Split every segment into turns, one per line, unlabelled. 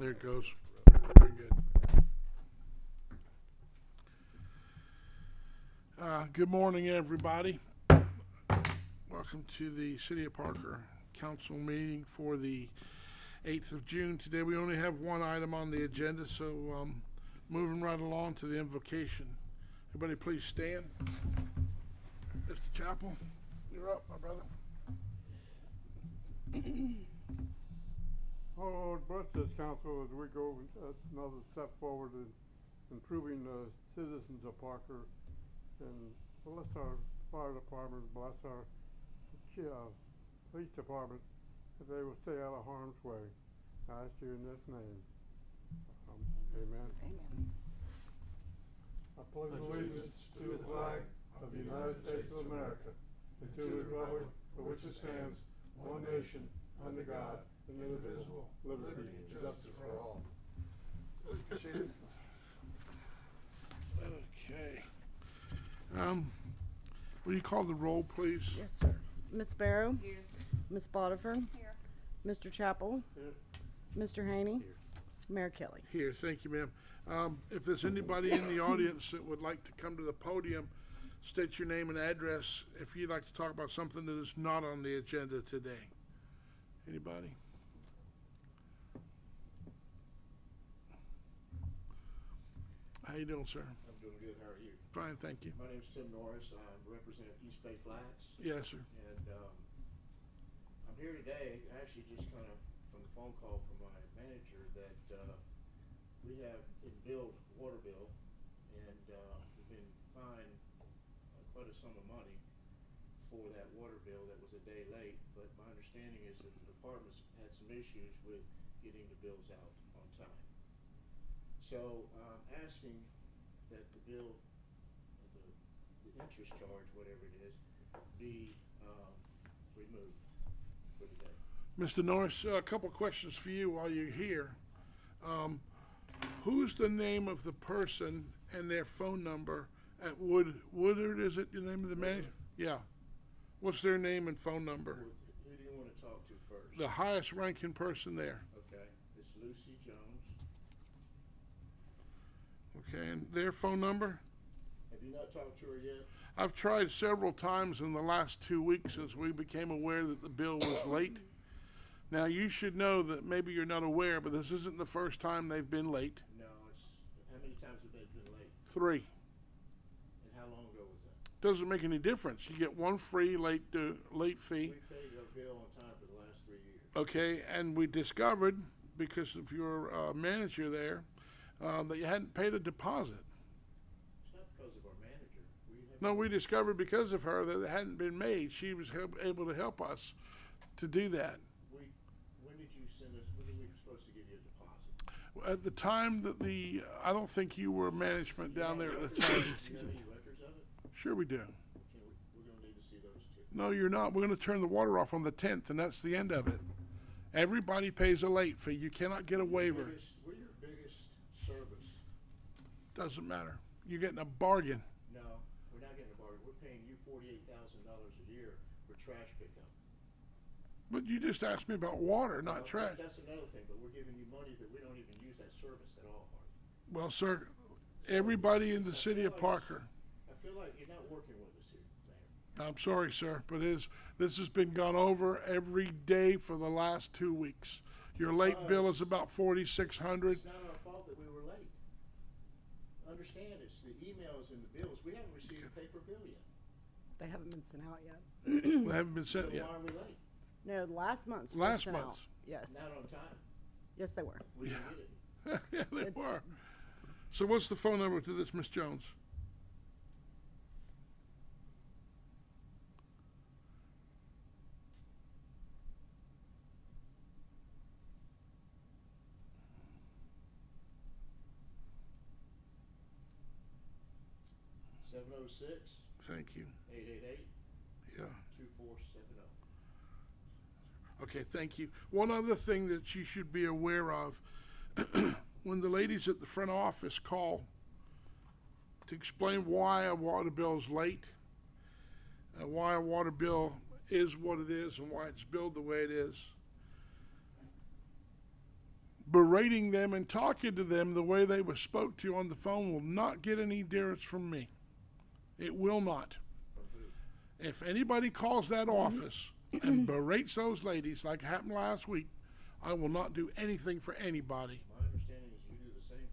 There it goes. Very good. Good morning, everybody. Welcome to the City of Parker Council meeting for the 8th of June. Today we only have one item on the agenda, so moving right along to the invocation. Everybody please stand. Mr. Chappell, you're up, my brother.
Oh, Lord, bless this council as we go another step forward in improving the citizens of Parker, and bless our fire department, bless our police department, that they will stay out of harm's way. I ask you in this name. Amen.
Amen.
I pledge allegiance to the flag of the United States of America and to the republic for which it stands, one nation, under God, indivisible, liberty and justice for all.
Okay. Will you call the roll, please?
Yes, sir. Miss Barrow?
Here.
Miss Botifer?
Here.
Mr. Chappell?
Here.
Mr. Haney? Mayor Kelly?
Here, thank you, ma'am. If there's anybody in the audience that would like to come to the podium, state your name and address if you'd like to talk about something that is not on the agenda today. Anybody? How you doing, sir?
I'm doing good. How are you?
Fine, thank you.
My name's Tim Norris. I represent East Bay Flats.
Yes, sir.
And I'm here today, actually just kind of from the phone call from my manager that we have a water bill, and we've been fined quite a sum of money for that water bill that was a day late. But my understanding is that the department's had some issues with getting the bills out on time. So I'm asking that the bill, the interest charge, whatever it is, be removed for today.
Mr. Norris, a couple questions for you while you're here. Who's the name of the person and their phone number at Woodard, is it the name of the manager? Yeah. What's their name and phone number?
Who do you want to talk to first?
The highest ranking person there.
Okay, it's Lucy Jones.
Okay, and their phone number?
Have you not talked to her yet?
I've tried several times in the last 2 weeks since we became aware that the bill was late. Now, you should know that maybe you're not aware, but this isn't the first time they've been late.
No, it's, how many times have they been late?
3.
And how long ago was that?
Doesn't make any difference. You get one free late fee.
We paid our bill on time for the last 3 years.
Okay, and we discovered, because of your manager there, that you hadn't paid a deposit.
It's not because of our manager.
No, we discovered because of her that it hadn't been made. She was able to help us to do that.
When did you send us, when were we supposed to give you a deposit?
At the time that I don't think you were management down there at the time.
Do you have any records of it?
Sure we do.
Okay, we're gonna need to see those too.
No, you're not. We're going to turn the water off on the 10th, and that's the end of it. Everybody pays a late fee. You cannot get a waiver.
We're your biggest service.
Doesn't matter. You're getting a bargain.
No, we're not getting a bargain. We're paying you $48,000 a year for trash pickup.
But you just asked me about water, not
Well,
trash.
That's another thing, but we're giving you money that we don't even use that service at all, Marty.
Well, sir, everybody in the city of Parker.
I feel like you're not working with us here, Mayor.
I'm sorry, sir, but this has been gone over every day for the last 2 weeks. Your late bill is about $4,600.
It's not our fault that we were late. Understand, it's the emails and the bills. We haven't received a paper bill yet.
They haven't been sent out yet.
They haven't been
So
sent yet.
why are we late?
No, last month's were
Last
sent out.
month's.
Yes.
Not on time.
Yes, they were.
We didn't get it.
Yeah, they
It's-
were. So what's the phone number to this Miss Jones?
Seven oh six,
Thank you.
888,
Yeah.
2470.
Okay, thank you. One other thing that you should be aware of, when the ladies at the front office call to explain why a water bill is late, why a water bill is what it is and why it's billed the way it is, berating them and talking to them the way they were spoke to on the phone will not get any dearest from me. It will not. If anybody calls that office and berates those ladies like happened last week, I will not do anything for anybody.
My understanding is you do the same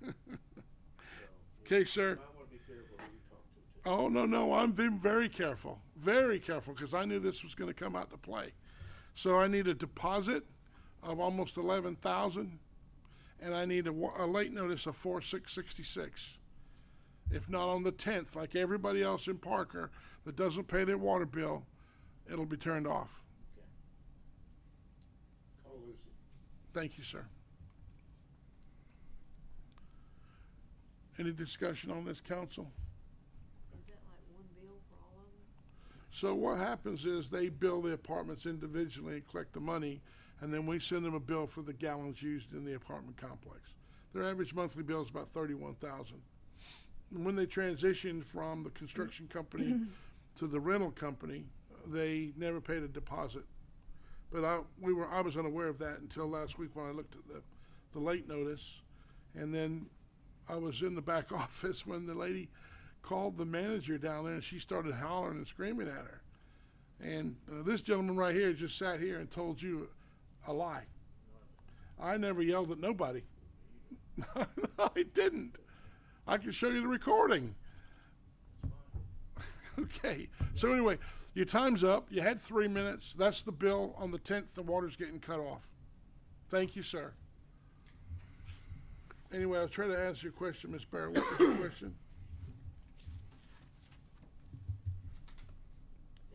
thing.
Okay, sir.
You might want to be careful who you talk to, too.
Oh, no, I'm being very careful, because I knew this was going to come out to play. So I need a deposit of almost 11,000, and I need a late notice of 4/6/66. If not on the 10th, like everybody else in Parker that doesn't pay their water bill, it'll be turned off.
Okay. Call Lucy.
Thank you, sir. Any discussion on this, council?
Is that like one bill for all of them?
So what happens is they bill the apartments individually and collect the money, and then we send them a bill for the gallons used in the apartment complex. Their average monthly bill is about 31,000. And when they transitioned from the construction company to the rental company, they never paid a deposit. But I was unaware of that until last week when I looked at the late notice, and then I was in the back office when the lady called the manager down there, and she started hollering and screaming at her. And this gentleman right here just sat here and told you a lie. I never yelled at nobody. I didn't. I can show you the recording. Okay. So anyway, your time's up. You had 3 minutes. That's the bill. On the 10th, the water's getting cut off. Thank you, sir. Anyway, I'll try to answer your question, Ms. Barrett. What was your question?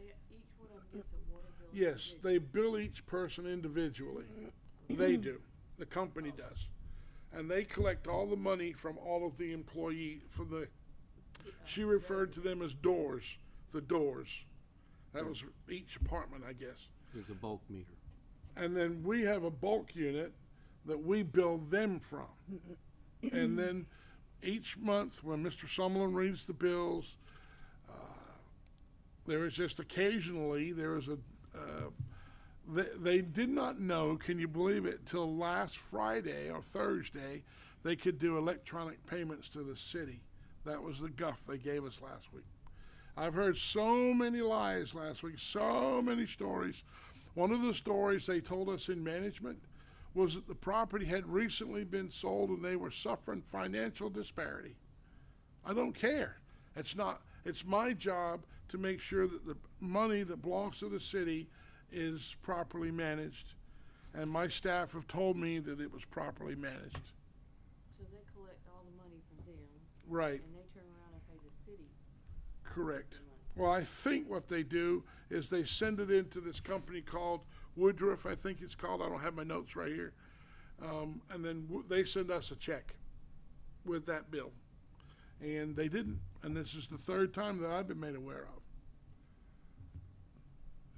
Each one of them gets a water bill?
Yes, they bill each person individually. They do. The company does. And they collect all the money from all of the employee for the, she referred to them as doors, the doors. That was each apartment, I guess.
There's a bulk meter.
And then we have a bulk unit that we bill them from. And then each month when Mr. Summerlin reads the bills, there is just occasionally, there is they did not know, can you believe it, till last Friday or Thursday, they could do electronic payments to the city. That was the guff they gave us last week. I've heard so many lies last week, so many stories. One of the stories they told us in management was that the property had recently been sold and they were suffering financial disparity. I don't care. It's my job to make sure that the money that belongs to the city is properly managed, and my staff have told me that it was properly managed.
So they collect all the money from them?
Right.
And they turn around and pay the city?
Correct.
the money?
Well, I think what they do is they send it into this company called Woodruff, I think it's called. I don't have my notes right here. And then they send us a check with that bill. And they didn't. And this is the third time that I've been made aware of.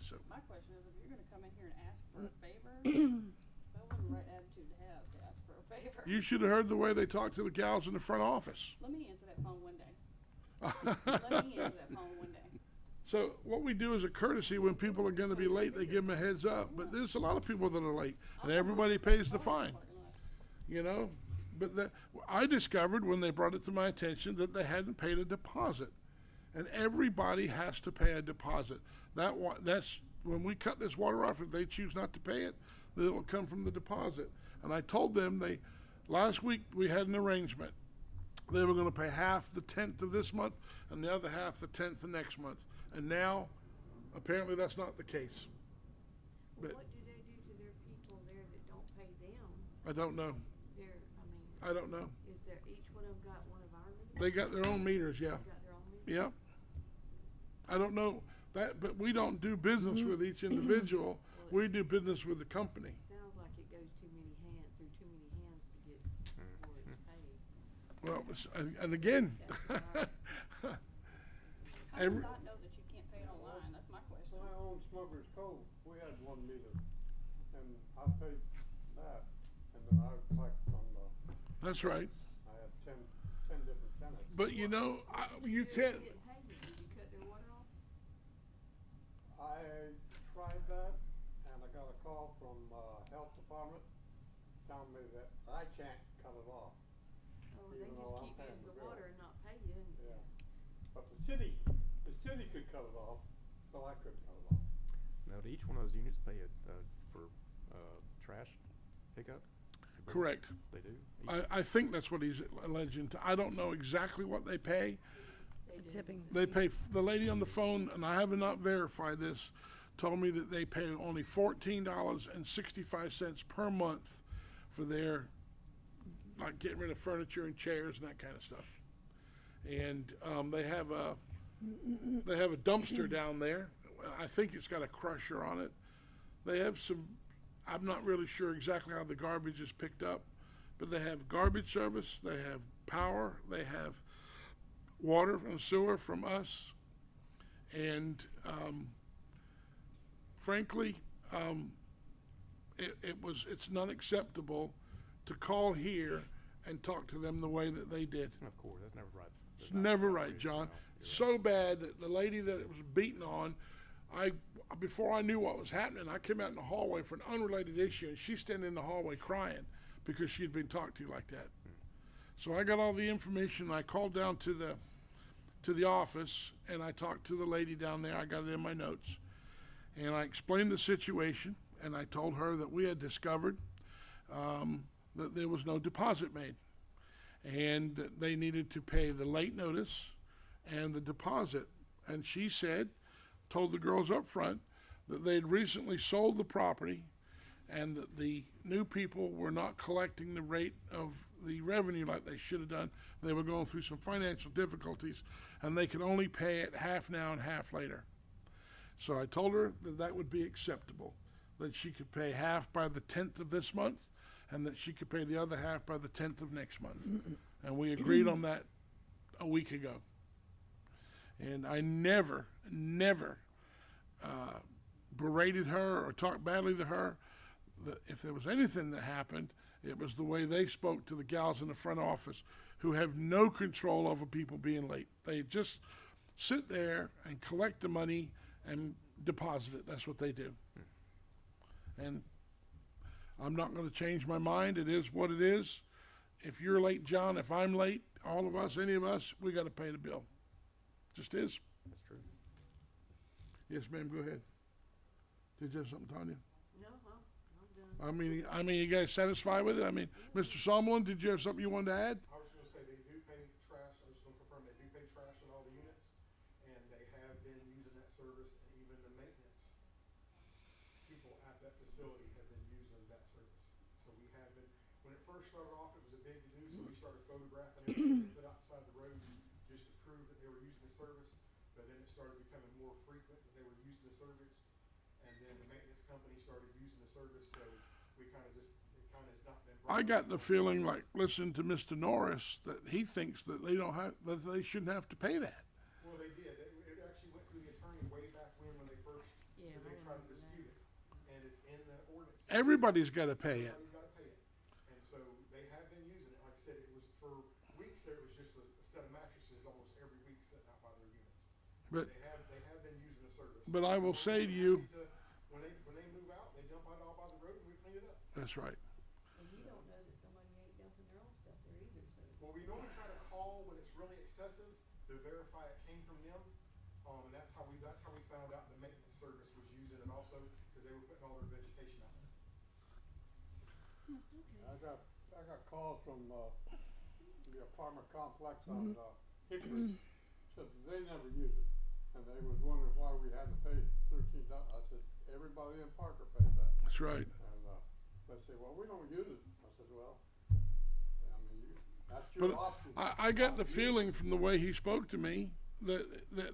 So,
My question is, if you're gonna come in here and ask for a favor, that wasn't the right attitude to have, to ask for a favor.
you should have heard the way they talk to the gals in the front office.
Let me answer that phone one day. Let me answer that phone one day.
So what we do is a courtesy when people are going to be late, they give them a heads up. But there's a lot of people that are late, and everybody pays the fine, you know. But I discovered when they brought it to my attention that they hadn't paid a deposit, and everybody has to pay a deposit. That's when we cut this water off. If they choose not to pay it, then it will come from the deposit. And I told them last week we had an arrangement. They were going to pay half the 10th of this month and the other half the 10th of next month. And now, apparently that's not the case. But
What do they do to their people there that don't pay them?
I don't know. I don't know.
Is there, each one of them got one of our meters?
They got their own meters, yeah.
Got their own meters?
Yep. I don't know that, but we don't do business with each individual. We do business with the company.
Sounds like it goes through too many hands to get before it's paid.
Well, and again,
How do you not know that you can't pay it online? That's my question.
When I owned Smuggler's Cove, we had one meter, and I paid that, and then I collect from
that's right.
I had 10 different tenants.
But you know, you can't.
Did you cut their water off?
I tried that, and I got a call from, Health department telling me that I can't cut it off.
Oh, they
Even
just
though I'm
keep
paying
using
the
the
bill.
water and not pay you, and
Yeah. But the city could cut it off, so I couldn't cut it off.
Now, do each one of those units pay for trash pickup?
Correct.
They do?
I think that's what he's alleging. I don't know exactly what they pay.
they do.
Tipping.
They pay, the lady on the phone, and I have not verified this, told me that they pay only $14.65 per month for their, like, getting rid of furniture and chairs and that kind of stuff. And they have a dumpster down there. I think it's got a crusher on it. They have some, I'm not really sure exactly how the garbage is picked up, but they have garbage service, they have power, they have water and sewer from us. And frankly, it's not acceptable to call here and talk to them the way that they did.
Of course, that's never right.
It's never right, John. So bad that the lady that it was beaten on, before I knew what was happening, I came out in the hallway for an unrelated issue, and she's standing in the hallway crying because she'd been talked to like that. So I got all the information. I called down to the office, and I talked to the lady down there. I got it in my notes, and I explained the situation, and I told her that we had discovered that there was no deposit made, and that they needed to pay the late notice and the deposit. And she told the girls up front that they'd recently sold the property and that the new people were not collecting the rate of the revenue like they should have done. They were going through some financial difficulties and they could only pay it half now and half later. So I told her that that would be acceptable, that she could pay half by the 10th of this month and that she could pay the other half by the 10th of next month. And we agreed on that a week ago. And I never berated her or talked badly to her. If there was anything that happened, it was the way they spoke to the gals in the front office who have no control over people being late. They just sit there and collect the money and deposit it. That's what they do. And I'm not going to change my mind. It is what it is. If you're late, John, if I'm late, all of us, any of us, we got to pay the bill. Just is.
That's true.
Yes, ma'am, go ahead. Did you have something, Tanya?
No, I'm done.
I mean, you guys satisfied with it? I mean, Mr. Sumlin, did you have something you wanted to add?
I was gonna say, they do pay trash, I was gonna confirm, they do pay trash in all the units, and they have been using that service, and even the maintenance people at that facility have been using that service. So we have been, when it first started off, it was a big to-do, so we started photographing everything they put outside the road just to prove that they were using the service, but then it started becoming more frequent that they were using the service, and then the maintenance company started using the service, so we kinda just, it kinda has not been.
I got the feeling, like, listening to Mr. Norris, that he thinks that they shouldn't have to pay that.
Well, they did. It actually went through the attorney way back when they first,
Yeah,
because
I
they tried to
remember
dispute it. And it's in the ordinance.
Everybody's got to pay it.
Everybody's gotta pay it. And so they have been using it. Like I said, it was for weeks there, it was just a set of mattresses almost every week sitting out by their units.
But
They have been using the service.
But I will say to you,
When they move out, they dump it all by the road and we clean it up.
that's right.
And you don't know that somebody ain't dumping their own stuff there either, so.
Well, we normally try to call when it's really excessive to verify it came from them. And that's how we found out the maintenance service was using it also, because they were putting all their vegetation out there.
I got calls from, the apartment complex on, Hickory, said that they never use it. And they was wondering why we had to pay $13. I said, everybody in Parker pays that.
That's right.
And, they say, well, we don't use it. I said, well, I mean, that's your
But
option.
I got the feeling from the way he spoke to me that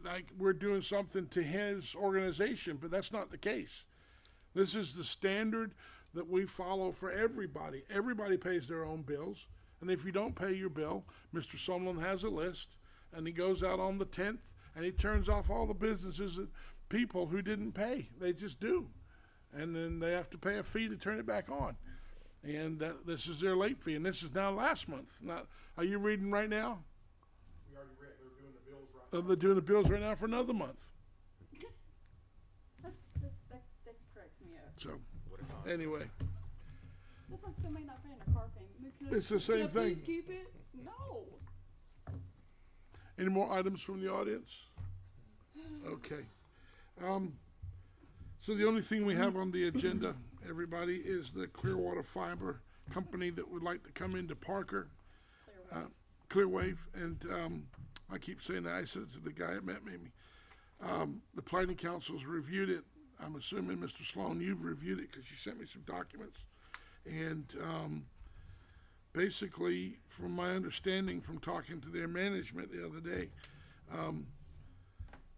like we're doing something to his organization, but that's not the case. This is the standard that we follow for everybody. Everybody pays their own bills. And if you don't pay your bill, Mr. Sumlin has a list, and he goes out on the 10th, and he turns off all the businesses and people who didn't pay. They just do. And then they have to pay a fee to turn it back on. And this is their late fee, and this is now last month. Now, are you reading right now?
We already read, they're doing the bills right now.
They're doing the bills right now for another month.
That cracks me up.
So,
What a time.
anyway,
That's like somebody not paying their car payment. Can I-
It's the
can I
same
please
thing.
keep it? No.
Any more items from the audience? Okay. So the only thing we have on the agenda, everybody, is the Clearwater Fiber Company that would like to come into Parker, Clearwave, and, I keep saying that, I said it to the guy that met me. The planning council's reviewed it. I'm assuming, Mr. Sloan, you've reviewed it, cause you sent me some documents. And, basically, from my understanding from talking to their management the other day,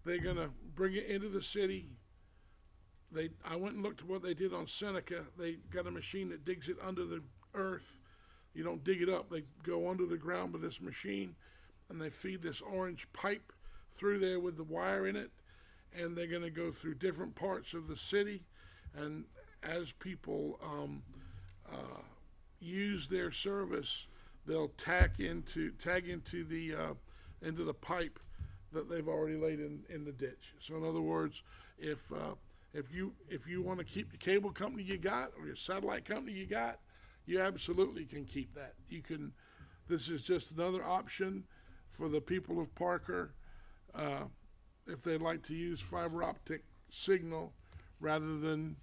they're gonna bring it into the city. I went and looked at what they did on Seneca. They got a machine that digs it under the earth. You don't dig it up. They go under the ground with this machine, and they feed this orange pipe through there with the wire in it, and they're gonna go through different parts of the city, and as people, use their service, they'll tag into the pipe that they've already laid in the ditch. So in other words, if you want to keep the cable company you got or your satellite company you got, you absolutely can keep that. This is just another option for the people of Parker, if they'd like to use fiber optic signal rather than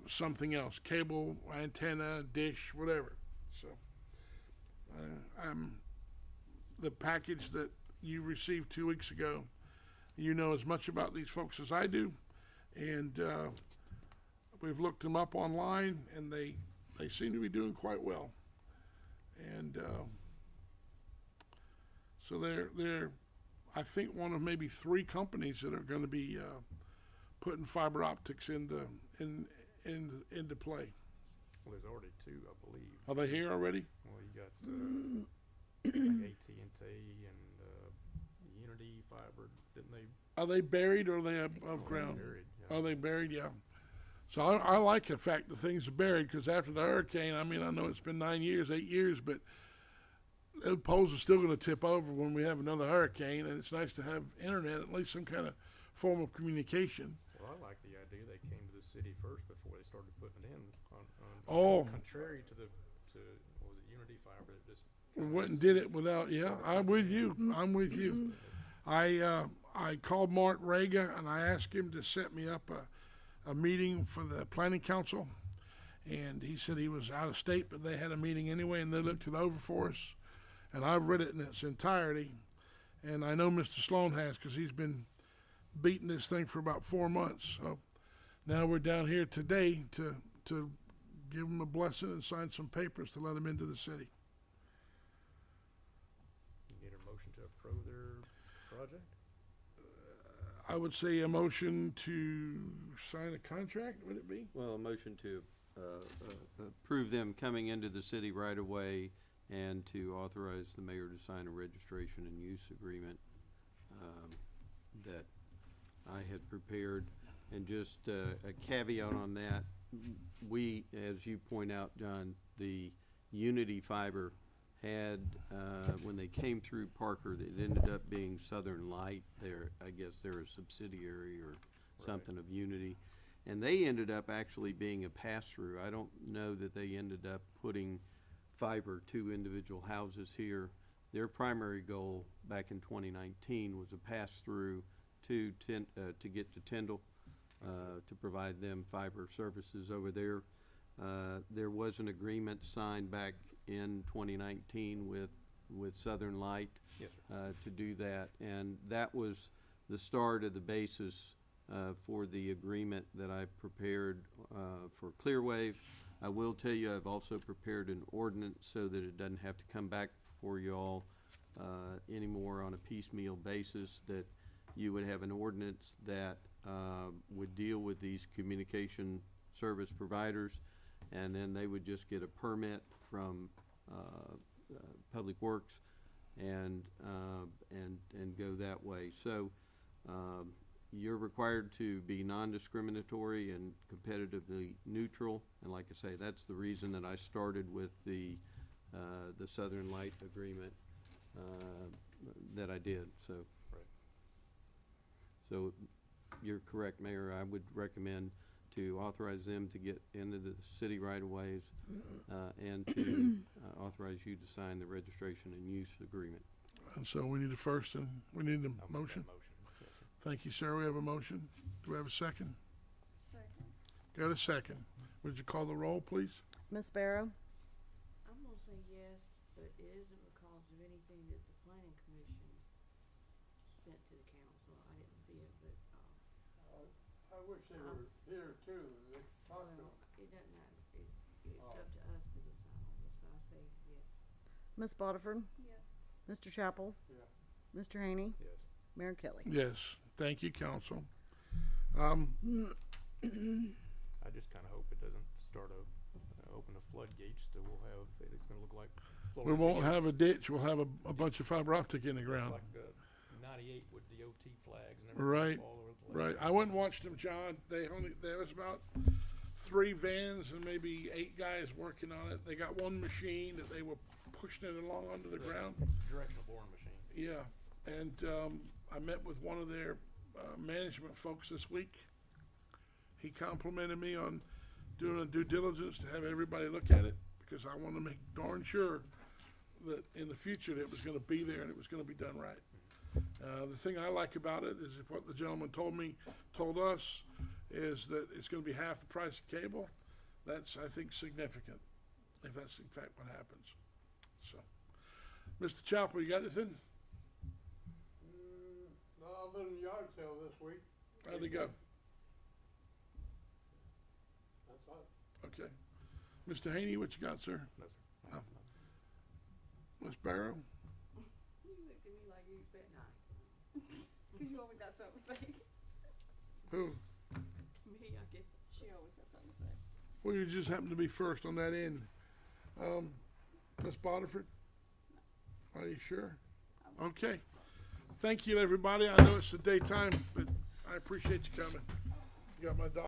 something else, cable, antenna, dish, whatever. So, the package that you received 2 weeks ago, you know as much about these folks as I do, and we've looked them up online, and they seem to be doing quite well. And so they're I think one of maybe 3 companies that are going to be putting fiber optics into play.
Well, there's already 2, I believe.
Are they here already?
Well, you got, like AT&T and, Unity Fiber, didn't they?
Are they buried or are they above ground?
Buried, yeah.
Are they buried? Yeah. So I like the fact that things are buried, because after the hurricane, I mean, I know it's been 8 years, but the poles are still going to tip over when we have another hurricane, and it's nice to have internet, at least some kind of form of communication.
Well, I like the idea they came to the city first before they started putting it in.
Oh.
Contrary to what was it, Unity Fiber, that just.
We went and did it without, yeah, I'm with you. I called Mark Raga, and I asked him to set me up a meeting for the planning council. And he said he was out of state, but they had a meeting anyway, and they looked it over for us. And I've read it in its entirety. And I know Mr. Sloan has, because he's been beating this thing for about 4 months. So now we're down here today to give him a blessing and sign some papers to let him into the city.
You get a motion to approve their project?
I would say a motion to sign a contract, would it be?
Well, a motion to approve them coming into the city right away and to authorize the mayor to sign a registration and use agreement that I had prepared. And just a caveat on that, we, as you point out, John, the Unity Fiber had, when they came through Parker, it ended up being Southern Light. I guess they're a subsidiary or something of Unity. And they ended up actually being a pass-through. I don't know that they ended up putting fiber to individual houses here. Their primary goal back in 2019 was a pass-through to get to Tyndall, to provide them fiber services over there. There was an agreement signed back in 2019 with Southern Light,
Yes, sir.
to do that, and that was the start of the basis for the agreement that I prepared for Clearwave. I will tell you, I've also prepared an ordinance so that it doesn't have to come back for you all anymore on a piecemeal basis, that you would have an ordinance that would deal with these communication service providers, and then they would just get a permit from Public Works and go that way. So you're required to be non-discriminatory and competitively neutral, and like I say, that's the reason that I started with the Southern Light agreement that I did. So,
Right.
so you're correct, Mayor. I would recommend to authorize them to get into the city right-of-ways, and to authorize you to sign the registration and use agreement.
And so we need a first and we need a
I'll make that
motion.
Yes, sir.
Thank you, sir. We have a motion. Do we have a second?
Second.
Got a second. Would you call the roll, please?
Ms. Barrow,
I'm gonna say yes, but it isn't because of anything that the planning commission sent to the council. I didn't see it, but,
I wish they were here too, they talked to
well,
them.
it doesn't matter. It's up to us to decide on this, but I say yes.
Ms. Bodiford,
Yes.
Mr. Chapel,
Yeah.
Mr. Haney,
Yes.
Mayor Kelly.
Yes. Thank you, council.
I just kinda hope it doesn't start open the floodgates that we'll have, it's gonna look like
We
Florida.
won't have a ditch. We'll have a bunch of fiber optic in the ground.
Like, 98 with the OT flags and
Right,
everything all over the place.
Right. I went and watched them, John. There was about 3 vans and maybe 8 guys working on it. They got one machine that they were pushing it along under the ground.
Directional boring machine.
Yeah. And, I met with one of their, management folks this week. He complimented me on doing a due diligence to have everybody look at it, because I want to make darn sure that in the future that it was going to be there and it was going to be done right. The thing I like about it is if what the gentleman told us, is that it's going to be half the price of cable. That's, I think, significant, if that's in fact what happens. So, Mr. Chapel, you got anything?
No, I've been in yard sale this week,
How'd it go?
that's all.
Okay. Mr. Haney, what you got, sir?
No, sir.
Ms. Barrow?
You looked at me like you expect not.
Cause you always got something to say.
Who?
Me, I guess.
She always got something to say.
Well, you just happen to be first on that end. Ms. Bodiford? Are you sure? Okay. Thank you, everybody. I know it's the daytime, but I appreciate you coming. You got my dog.